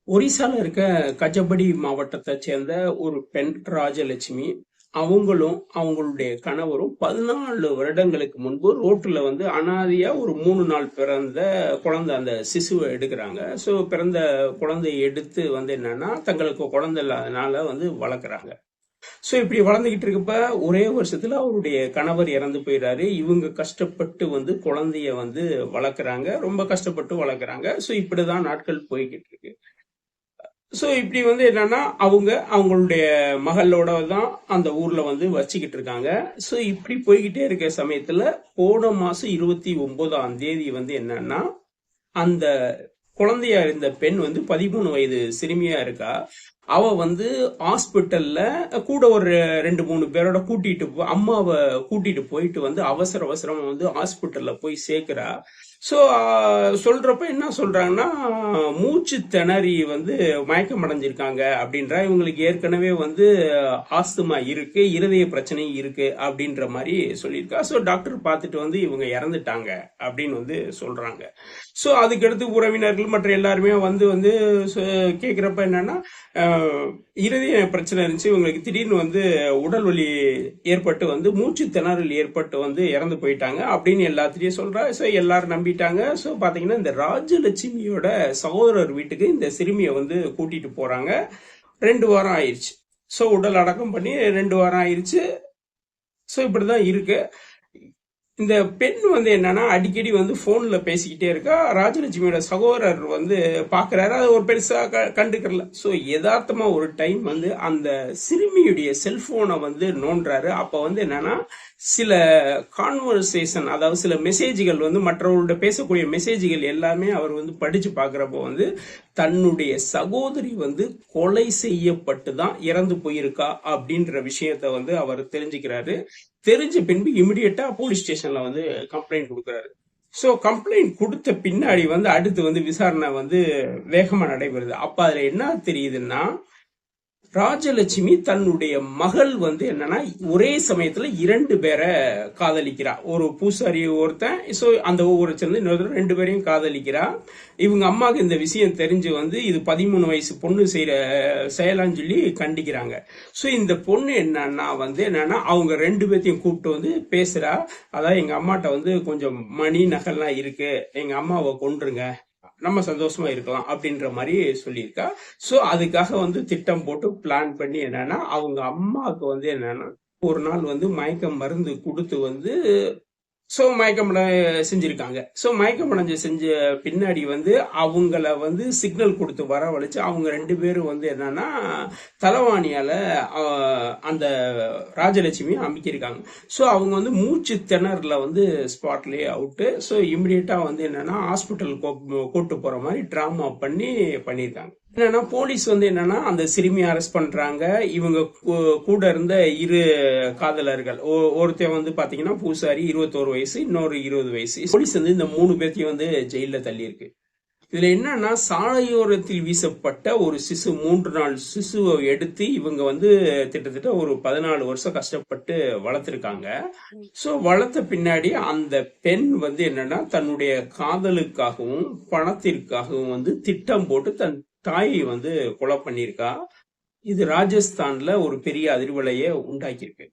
ஒரிசால இருக்க கஜபடி மாவட்டத்தை சேர்ந்த ஒரு பெண் ராஜலட்சுமி. அவங்களும் அவங்களுடைய கணவரும் 14 வருடங்களுக்கு முன்பு ரோட்டுல வந்து அனாதையா ஒரு 3 நாள் பிறந்த குழந்தை, அந்த சிசுவை எடுக்கிறாங்க. ஸோ பிறந்த குழந்தையை எடுத்து வந்து என்னன்னா தங்களுக்கு குழந்தை இல்லாதனால வந்து வளர்க்குறாங்க. ஸோ இப்படி வளர்ந்துகிட்டு இருக்கப்ப ஒரே வருஷத்துல அவருடைய கணவர் இறந்து போயிடுறாரு. இவங்க கஷ்டப்பட்டு வந்து குழந்தைய வந்து வளர்க்குறாங்க, ரொம்ப கஷ்டப்பட்டு வளர்க்குறாங்க. ஸோ இப்படிதான் நாட்கள் போய்கிட்டு இருக்கு. ஸோ இப்படி வந்து என்னன்னா அவங்களுடைய மகளோட தான் அந்த ஊர்ல வந்து வச்சுக்கிட்டு இருக்காங்க. ஸோ இப்படி போய்கிட்டே இருக்க சமயத்துல போன மாசம் 29ஆம் தேதி வந்து என்னன்னா அந்த குழந்தையா இருந்த பெண் வந்து 13 வயது சிறுமியா இருக்கா. அவ வந்து ஹாஸ்பிட்டல்ல கூட ஒரு 2-3 பேரோட அம்மாவை கூட்டிட்டு போயிட்டு வந்து அவசர அவசரமா வந்து ஹாஸ்பிட்டல்ல போய் சேர்க்கிறா. ஸோ சொல்றப்ப என்ன சொல்றாங்கன்னா, மூச்சு திணறி வந்து மயக்கம் அடைஞ்சிருக்காங்க அப்படின்றா. இவங்களுக்கு ஏற்கனவே வந்து ஆஸ்துமா இருக்கு, இருதய பிரச்சனை இருக்கு அப்படின்ற மாதிரி சொல்லியிருக்கா. ஸோ டாக்டர் பார்த்துட்டு வந்து இவங்க இறந்துட்டாங்க அப்படின்னு வந்து சொல்றாங்க. ஸோ அதுக்கடுத்து உறவினர்கள் மற்ற எல்லாருமே வந்து வந்து கேட்குறப்ப என்னன்னா, இருதய பிரச்சனை இருந்துச்சு, இவங்களுக்கு திடீர்னு வந்து உடல் வலி ஏற்பட்டு வந்து மூச்சு திணறல் ஏற்பட்டு வந்து இறந்து போயிட்டாங்க அப்படின்னு எல்லாத்திலையும் சொல்றா. ஸோ எல்லாரும் நம்பிட்டாங்க. ஸோ பாத்தீங்கன்னா இந்த ராஜலட்சுமியோட சகோதரர் வீட்டுக்கு இந்த சிறுமியை வந்து கூட்டிட்டு போறாங்க. 2 வாரம் ஆயிடுச்சு. ஸோ உடல் அடக்கம் பண்ணி 2 வாரம் ஆயிடுச்சு. ஸோ இப்படிதான் இருக்கு. இந்த பெண் வந்து என்னன்னா அடிக்கடி வந்து போன்ல பேசிக்கிட்டே இருக்கா. ராஜலட்சுமியோட சகோதரர் வந்து பாக்குறாரு, அது ஒரு பெருசா கண்டுக்கல. சோ யதார்த்தமா ஒரு டைம் வந்து அந்த சிறுமியுடைய செல்போனை வந்து நோன்றாரு. அப்ப வந்து என்னன்னா சில கான்வர்சேஷன், அதாவது சில மெசேஜ்கள் வந்து மற்றவர்களோட பேசக்கூடிய மெசேஜ்கள் எல்லாமே அவர் வந்து படிச்சு பாக்குறப்போ வந்து தன்னுடைய சகோதரி வந்து கொலை செய்யப்பட்டு தான் இறந்து போயிருக்கா அப்படின்ற விஷயத்த வந்து அவர் தெரிஞ்சுக்கிறாரு. தெரிஞ்ச பின்பு இமிடியட்டா போலீஸ் ஸ்டேஷன்ல வந்து கம்ப்ளைண்ட் கொடுக்குறாரு. ஸோ கம்ப்ளைண்ட் கொடுத்த பின்னாடி வந்து அடுத்து வந்து விசாரணை வந்து வேகமா நடைபெறுது. அப்ப அதுல என்ன தெரியுதுன்னா, ராஜலட்சுமி தன்னுடைய மகள் வந்து என்னன்னா ஒரே சமயத்துல 2 பேரை காதலிக்கிறா. ஒரு பூசாரி ஒருத்தன், சோ அந்த ஊரை சேர்ந்து இன்னொரு 2 பேரையும் காதலிக்கிறா. இவங்க அம்மாவுக்கு இந்த விஷயம் தெரிஞ்சு வந்து இது 13 வயசு பொண்ணு செய்யற செயலான்னு சொல்லி கண்டிக்கிறாங்க. சோ இந்த பொண்ணு என்னன்னா அவங்க 2 பேர்த்தையும் கூப்பிட்டு வந்து பேசுறா. அதாவது எங்க அம்மாட்ட வந்து கொஞ்சம் மணி நகல்லாம் இருக்கு, எங்க அம்மாவை கொன்றுங்க, நம்ம சந்தோஷமா இருக்கலாம் அப்படின்ற மாதிரி சொல்லியிருக்கா. சோ அதுக்காக வந்து திட்டம் போட்டு பிளான் பண்ணி என்னன்னா அவங்க அம்மாவுக்கு வந்து என்னன்னா ஒரு நாள் வந்து மயக்க மருந்து கொடுத்து வந்து சோ செஞ்சிருக்காங்க. சோ மயக்கமடைஞ்சு செஞ்ச பின்னாடி வந்து அவங்கள வந்து சிக்னல் கொடுத்து வரவழைச்சு அவங்க 2 பேரும் வந்து என்னன்னா தலவாணியால அந்த ராஜலட்சுமி அமைக்கிருக்காங்க. சோ அவங்க வந்து மூச்சு திணறல வந்து ஸ்பாட்லயே அவுட்டு. சோ இமிடியட்டா வந்து என்னன்னா ஹாஸ்பிட்டல் கூட்டு போற மாதிரி டிராமா பண்ணிருக்காங்க. என்னன்னா போலீஸ் வந்து என்னன்னா அந்த சிறுமியை அரெஸ்ட் பண்றாங்க. இவங்க கூட இருந்த 2 காதலர்கள், ஒருத்தன் வந்து பாத்தீங்கன்னா பூசாரி 21 வயசு, இன்னொரு 20 வயசு. போலீஸ் வந்து இந்த 3 பேர்த்தையும் வந்து ஜெயில தள்ளி இருக்கு. இதுல என்னன்னா சாலையோரத்தில் வீசப்பட்ட ஒரு சிசு, 3 நாள் சிசுவை எடுத்து இவங்க வந்து கிட்டத்தட்ட ஒரு 14 வருஷம் கஷ்டப்பட்டு வளர்த்திருக்காங்க. சோ வளர்த்த பின்னாடி அந்த பெண் வந்து என்னன்னா தன்னுடைய காதலுக்காகவும் பணத்திற்காகவும் வந்து திட்டம் போட்டு தன் தாயை வந்து கொலை பண்ணியிருக்கா. இது ராஜஸ்தான்ல ஒரு பெரிய அதிர்வலையை உண்டாக்கியிருக்கு.